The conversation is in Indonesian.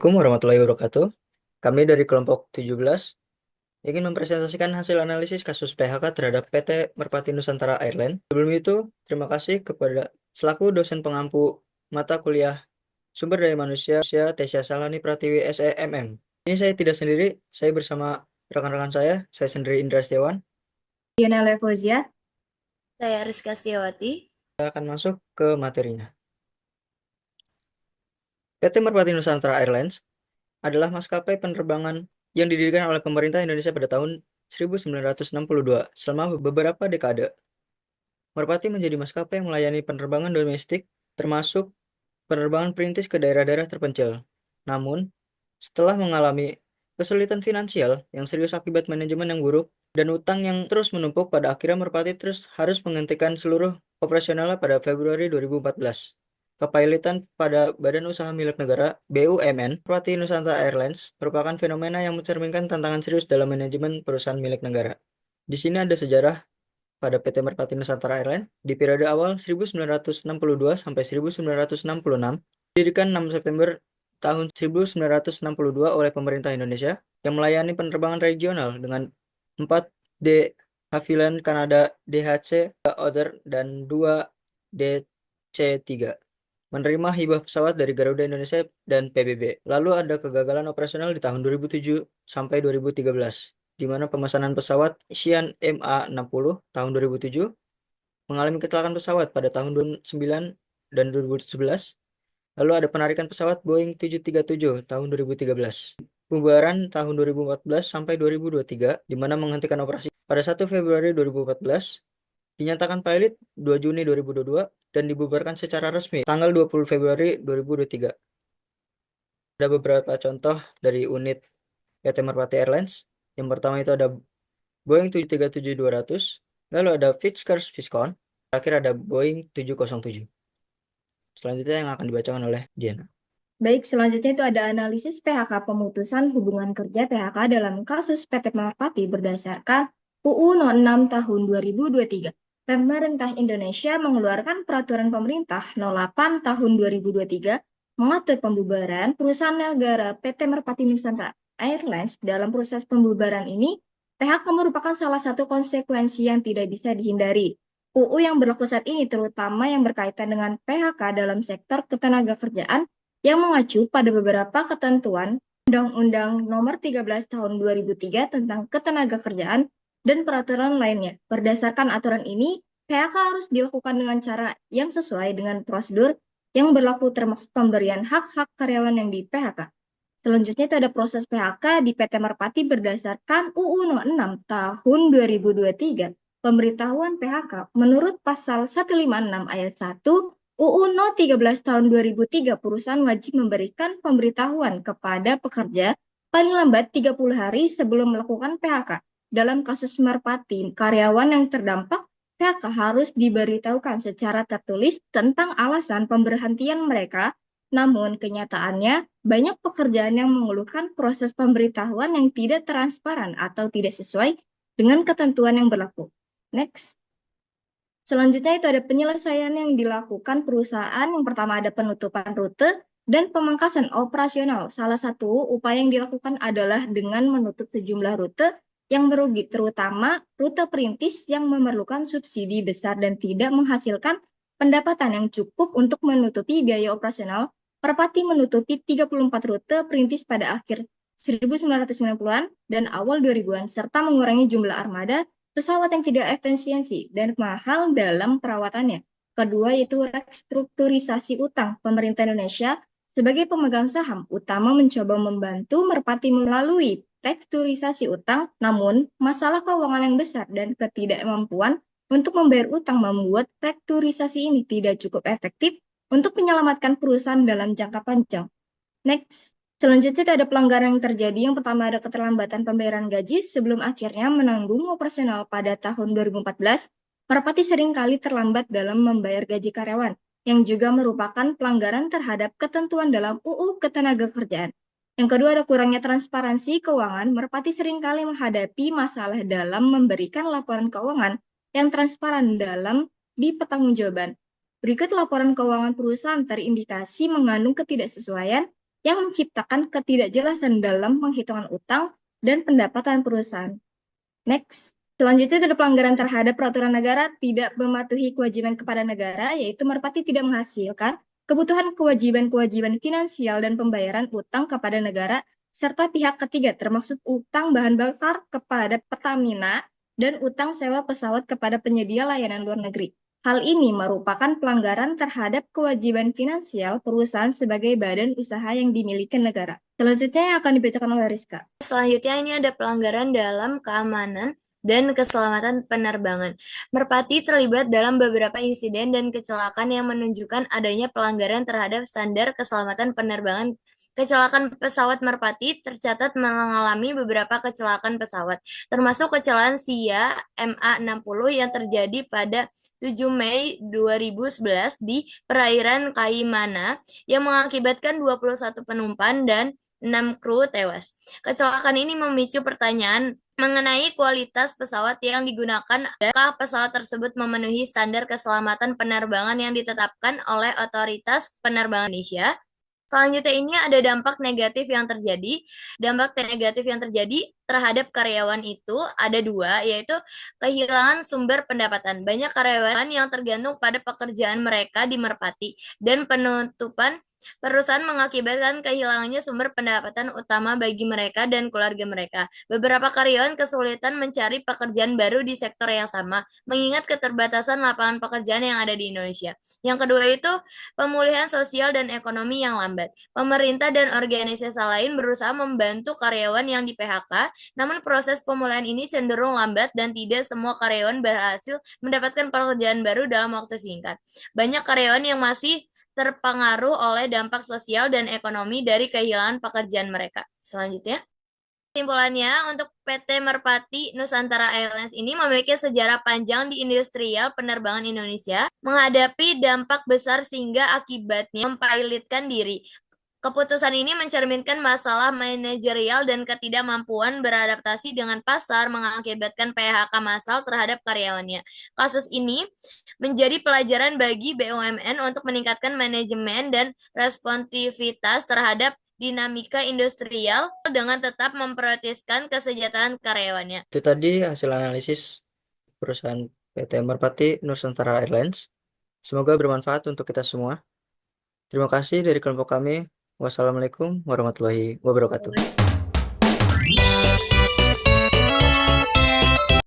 Assalamualaikum warahmatullahi wabarakatuh. Kami dari kelompok 17 ingin mempresentasikan hasil analisis kasus PHK terhadap PT Merpati Nusantara Airlines. Sebelum itu, terima kasih kepada selaku dosen pengampu mata kuliah Sumber Daya Manusia Tesya Salani Pratiwi SEMM. Ini saya tidak sendiri, saya bersama rekan-rekan saya sendiri Indra Setiawan. Diana Levozia. Saya Rizka Setiawati. Kita akan masuk ke materinya. PT Merpati Nusantara Airlines adalah maskapai penerbangan yang didirikan oleh pemerintah Indonesia pada tahun 1962 selama beberapa dekade. Merpati menjadi maskapai yang melayani penerbangan domestik, termasuk penerbangan perintis ke daerah-daerah terpencil. Namun, setelah mengalami kesulitan finansial yang serius akibat manajemen yang buruk dan utang yang terus menumpuk, pada akhirnya Merpati terus harus menghentikan seluruh operasionalnya pada Februari 2014. Kepailitan pada Badan Usaha Milik Negara (BUMN) Merpati Nusantara Airlines merupakan fenomena yang mencerminkan tantangan serius dalam manajemen perusahaan milik negara. Di sini ada sejarah pada PT Merpati Nusantara Airlines di periode awal 1962 sampai 1966, didirikan 6 September tahun 1962 oleh pemerintah Indonesia yang melayani penerbangan regional dengan 4 D Havilland Kanada DHC Order dan 2 DC-3. Menerima hibah pesawat dari Garuda Indonesia dan PBB. Lalu ada kegagalan operasional di tahun 2007 sampai 2013, di mana pemesanan pesawat Xi'an MA60 tahun 2007 mengalami kecelakaan pesawat pada tahun 2009 dan 2011. Lalu ada penarikan pesawat Boeing 737 tahun 2013. Pembubaran tahun 2014 sampai 2023, di mana menghentikan operasi pada 1 Februari 2014, dinyatakan pilot 2 Juni 2022 dan dibubarkan secara resmi tanggal 20 Februari 2023. Ada beberapa contoh dari unit PT Merpati Airlines. Yang pertama itu ada Boeing 737-200, lalu ada Fiskars Viscon, terakhir ada Boeing 707. Selanjutnya yang akan dibacakan oleh Diana. Baik, selanjutnya itu ada analisis PHK pemutusan hubungan kerja PHK dalam kasus PT Merpati berdasarkan UU 06 tahun 2023. Pemerintah Indonesia mengeluarkan peraturan pemerintah 08 tahun 2023 mengatur pembubaran perusahaan negara PT Merpati Nusantara Airlines. Dalam proses pembubaran ini, PHK merupakan salah satu konsekuensi yang tidak bisa dihindari. UU yang berlaku saat ini terutama yang berkaitan dengan PHK dalam sektor ketenagakerjaan yang mengacu pada beberapa ketentuan Undang-Undang Nomor 13 Tahun 2003 tentang Ketenagakerjaan dan peraturan lainnya. Berdasarkan aturan ini, PHK harus dilakukan dengan cara yang sesuai dengan prosedur yang berlaku termasuk pemberian hak-hak karyawan yang di PHK. Selanjutnya itu ada proses PHK di PT Merpati berdasarkan UU 06 Tahun 2023. Pemberitahuan PHK menurut pasal 156 ayat 1 UU No 13 tahun 2003, perusahaan wajib memberikan pemberitahuan kepada pekerja paling lambat 30 hari sebelum melakukan PHK. Dalam kasus Merpati, karyawan yang terdampak PHK harus diberitahukan secara tertulis tentang alasan pemberhentian mereka. Namun kenyataannya banyak pekerjaan yang mengeluhkan proses pemberitahuan yang tidak transparan atau tidak sesuai dengan ketentuan yang berlaku. Next. Selanjutnya itu ada penyelesaian yang dilakukan perusahaan. Yang pertama ada penutupan rute dan pemangkasan operasional. Salah satu upaya yang dilakukan adalah dengan menutup sejumlah rute yang merugi, terutama rute perintis yang memerlukan subsidi besar dan tidak menghasilkan pendapatan yang cukup untuk menutupi biaya operasional. Merpati menutupi 34 rute perintis pada akhir 1990-an dan awal 2000-an, serta mengurangi jumlah armada pesawat yang tidak efisiensi dan mahal dalam perawatannya. Kedua yaitu restrukturisasi utang. Pemerintah Indonesia sebagai pemegang saham utama mencoba membantu Merpati melalui restrukturisasi utang, namun masalah keuangan yang besar dan ketidakmampuan untuk membayar utang membuat restrukturisasi ini tidak cukup efektif untuk menyelamatkan perusahaan dalam jangka panjang. Next. Selanjutnya ada pelanggaran yang terjadi. Yang pertama ada keterlambatan pembayaran gaji sebelum akhirnya menanggung operasional pada tahun 2014. Merpati seringkali terlambat dalam membayar gaji karyawan, yang juga merupakan pelanggaran terhadap ketentuan dalam UU Ketenagakerjaan. Yang kedua ada kurangnya transparansi keuangan. Merpati seringkali menghadapi masalah dalam memberikan laporan keuangan yang transparan dalam dipertanggungjawaban. Berikut laporan keuangan perusahaan terindikasi mengandung ketidaksesuaian yang menciptakan ketidakjelasan dalam penghitungan utang dan pendapatan perusahaan. Next. Selanjutnya ada pelanggaran terhadap peraturan negara tidak mematuhi kewajiban kepada negara, yaitu merpati tidak menghasilkan kebutuhan kewajiban-kewajiban finansial dan pembayaran utang kepada negara, serta pihak ketiga termasuk utang bahan bakar kepada Pertamina dan utang sewa pesawat kepada penyedia layanan luar negeri. Hal ini merupakan pelanggaran terhadap kewajiban finansial perusahaan sebagai badan usaha yang dimiliki negara. Selanjutnya yang akan dibacakan oleh Rizka. Selanjutnya ini ada pelanggaran dalam keamanan dan keselamatan penerbangan. Merpati terlibat dalam beberapa insiden dan kecelakaan yang menunjukkan adanya pelanggaran terhadap standar keselamatan penerbangan. Kecelakaan pesawat Merpati tercatat mengalami beberapa kecelakaan pesawat, termasuk kecelakaan Sia MA60 yang terjadi pada 7 Mei 2011 di perairan Kaimana yang mengakibatkan 21 penumpang dan 6 kru tewas. Kecelakaan ini memicu pertanyaan mengenai kualitas pesawat yang digunakan. Adakah pesawat tersebut memenuhi standar keselamatan penerbangan yang ditetapkan oleh Otoritas Penerbangan Indonesia? Selanjutnya ini ada dampak negatif yang terjadi. Dampak negatif yang terjadi terhadap karyawan itu ada dua, yaitu kehilangan sumber pendapatan. Banyak karyawan yang tergantung pada pekerjaan mereka di Merpati dan penutupan perusahaan mengakibatkan kehilangannya sumber pendapatan utama bagi mereka dan keluarga mereka. Beberapa karyawan kesulitan mencari pekerjaan baru di sektor yang sama, mengingat keterbatasan lapangan pekerjaan yang ada di Indonesia. Yang kedua itu pemulihan sosial dan ekonomi yang lambat. Pemerintah dan organisasi lain berusaha membantu karyawan yang di PHK, namun proses pemulihan ini cenderung lambat dan tidak semua karyawan berhasil mendapatkan pekerjaan baru dalam waktu singkat. Banyak karyawan yang masih terpengaruh oleh dampak sosial dan ekonomi dari kehilangan pekerjaan mereka. Selanjutnya, kesimpulannya, untuk PT Merpati Nusantara Airlines ini memiliki sejarah panjang di industrial penerbangan Indonesia, menghadapi dampak besar sehingga akibatnya mempilotkan diri. Keputusan ini mencerminkan masalah manajerial dan ketidakmampuan beradaptasi dengan pasar mengakibatkan PHK massal terhadap karyawannya. Kasus ini menjadi pelajaran bagi BUMN untuk meningkatkan manajemen dan responsivitas terhadap dinamika industrial dengan tetap memprioritaskan kesejahteraan karyawannya. Itu tadi hasil analisis perusahaan PT Merpati Nusantara Airlines. Semoga bermanfaat untuk kita semua. Terima kasih dari kelompok kami. Wassalamualaikum warahmatullahi wabarakatuh.